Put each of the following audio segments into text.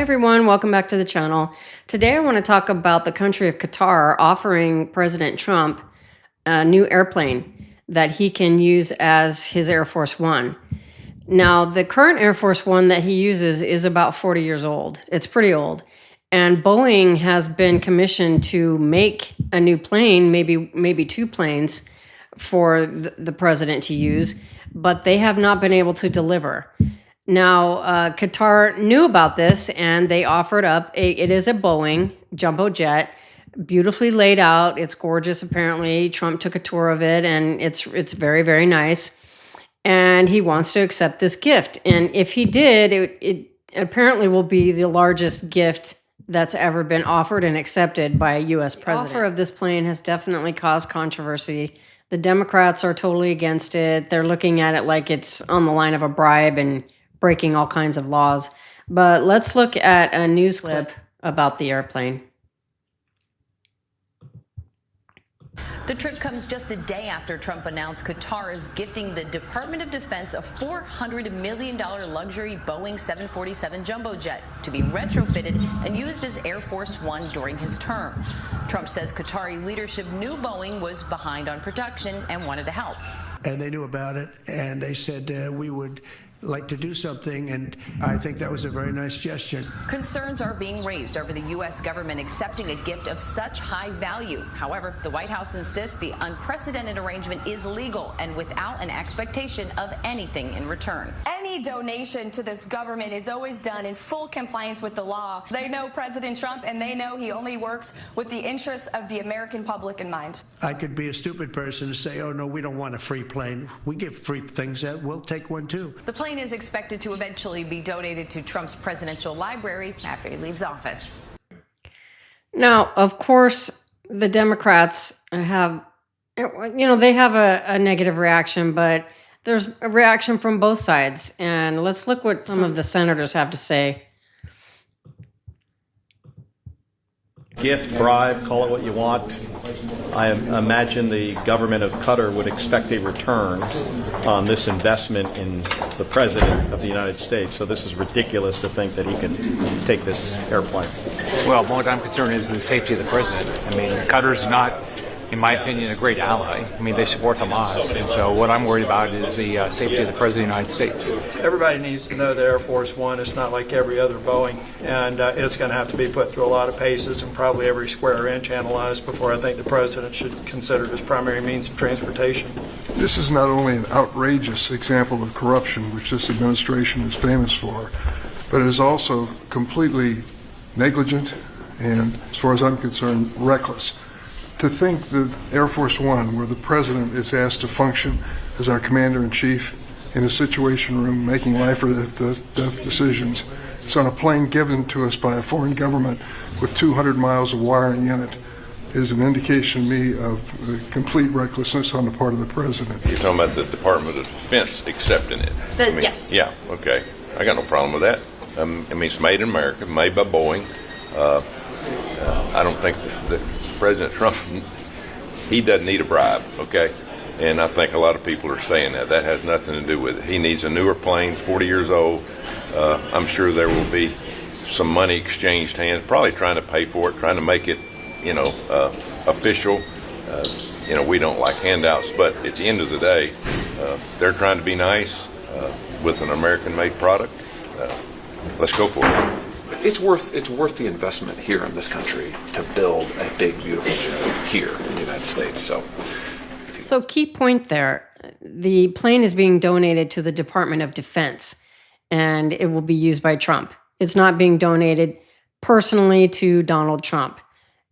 everyone, welcome back to the channel. Today I want to talk about the country of Qatar offering President Trump a new airplane that he can use as his Air Force One. Now, the current Air Force One that he uses is about 40 years old. It's pretty old. And Boeing has been commissioned to make a new plane, maybe two planes for the president to use, but they have not been able to deliver. Now, Qatar knew about this and they offered up it is a Boeing jumbo jet, beautifully laid out. It's gorgeous, apparently. Trump took a tour of it and it's very, very nice. And he wants to accept this gift. And if he did, it apparently will be the largest gift that's ever been offered and accepted by a U.S. president. The offer of this plane has definitely caused controversy. The Democrats are totally against it. They're looking at it like it's on the line of a bribe and breaking all kinds of laws. But let's look at a news clip about the airplane. The trip comes just a day after Trump announced Qatar is gifting the Department of Defense a $400 million luxury Boeing 747 jumbo jet to be retrofitted and used as Air Force One during his term. Trump says Qatari leadership knew Boeing was behind on production and wanted to help. And they knew about it, and they said we would like to do something, and I think that was a very nice gesture. Concerns are being raised over the U.S. government accepting a gift of such high value. However, the White House insists the unprecedented arrangement is legal and without an expectation of anything in return. Any donation to this government is always done in full compliance with the law. They know President Trump, and they know he only works with the interests of the American public in mind. I could be a stupid person to say, oh, no, we don't want a free plane. We give free things out. We'll take one, too. The plane is expected to eventually be donated to Trump's presidential library after he leaves office. Now, of course, the Democrats have, they have a negative reaction, but there's a reaction from both sides. And let's look what some of the senators have to say. Gift, bribe, call it what you want. I imagine the government of Qatar would expect a return on this investment in the President of the United States. So this is ridiculous to think that he can take this airplane. Well, what I'm concerned is the safety of the President. I mean, Qatar's not, in my opinion, a great ally. I mean, they support Hamas. And so what I'm worried about is the safety of the President of the United States. Everybody needs to know that Air Force One is not like every other Boeing, and it's going to have to be put through a lot of paces and probably every square inch analyzed before I think the President should consider it his primary means of transportation. This is not only an outrageous example of corruption, which this administration is famous for, but it is also completely negligent and, as far as I'm concerned, reckless. To think that Air Force One, where the President is asked to function as our Commander-in-Chief in a situation room making life or death decisions, it's on a plane given to us by a foreign government with 200 miles of wiring in it, is an indication to me of complete recklessness on the part of the President. You're talking about the Department of Defense accepting it? Yes. Yeah, okay. I got no problem with that. I mean, it's made in America, made by Boeing. I don't think that President Trump, he doesn't need a bribe, okay? And I think a lot of people are saying that. That has nothing to do with it. He needs a newer plane, 40 years old. I'm sure there will be some money exchanged hands, probably trying to pay for it, trying to make it, official. We don't like handouts, but at the end of the day, they're trying to be nice with an American-made product. Let's go for it. It's worth the investment here in this country to build a big, beautiful jet here in the United States. So key point there, the plane is being donated to the Department of Defense, and it will be used by Trump. It's not being donated personally to Donald Trump.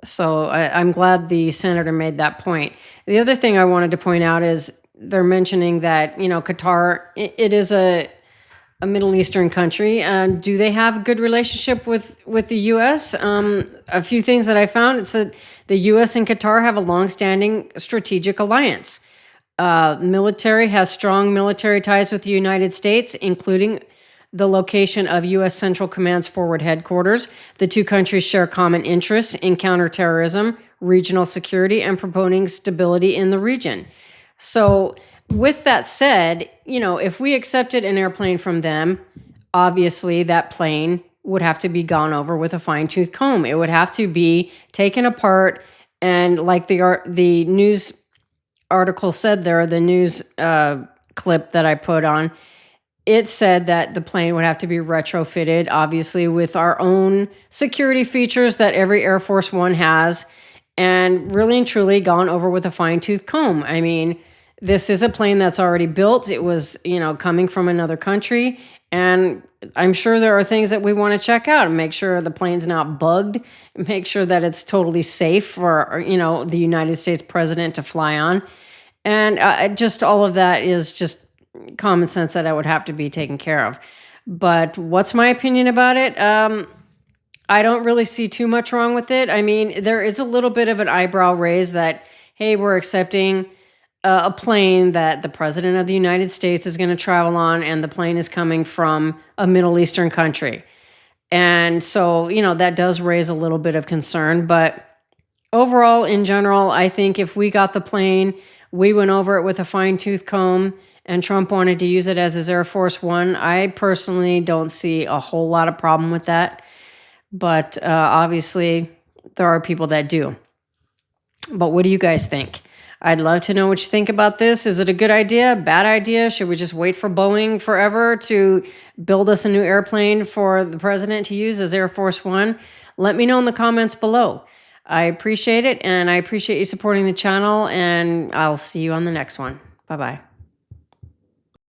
So I'm glad the senator made that point. The other thing I wanted to point out is they're mentioning that, Qatar, it is a Middle Eastern country. Do they have a good relationship with the U.S.? A few things that I found, it said the U.S. and Qatar have a longstanding strategic alliance. Military has strong military ties with the United States, including the location of U.S. Central Command's forward headquarters. The two countries share common interests in counterterrorism, regional security, and promoting stability in the region. So with that said, if we accepted an airplane from them, obviously that plane would have to be gone over with a fine-tooth comb. It would have to be taken apart, and like the news article said there, the news clip that I put on, it said that the plane would have to be retrofitted, obviously, with our own security features that every Air Force One has, and really and truly gone over with a fine-tooth comb. I mean, this is a plane that's already built. It was, coming from another country, and I'm sure there are things that we want to check out and make sure the plane's not bugged, make sure that it's totally safe for, the United States president to fly on. And just all of that is just common sense that I would have to be taken care of. But what's my opinion about it? I don't really see too much wrong with it. I mean, there is a little bit of an eyebrow raise that, hey, we're accepting a plane that the president of the United States is going to travel on, and the plane is coming from a Middle Eastern country. And so, that does raise a little bit of concern. But overall, in general, I think if we got the plane, we went over it with a fine-tooth comb, and Trump wanted to use it as his Air Force One, I personally don't see a whole lot of problem with that. But obviously, there are people that do. But what do you guys think? I'd love to know what you think about this. Is it a good idea? Bad idea? Should we just wait for Boeing forever to build us a new airplane for the president to use as Air Force One? Let me know in the comments below. I appreciate it, and I appreciate you supporting the channel, and I'll see you on the next one. Bye-bye.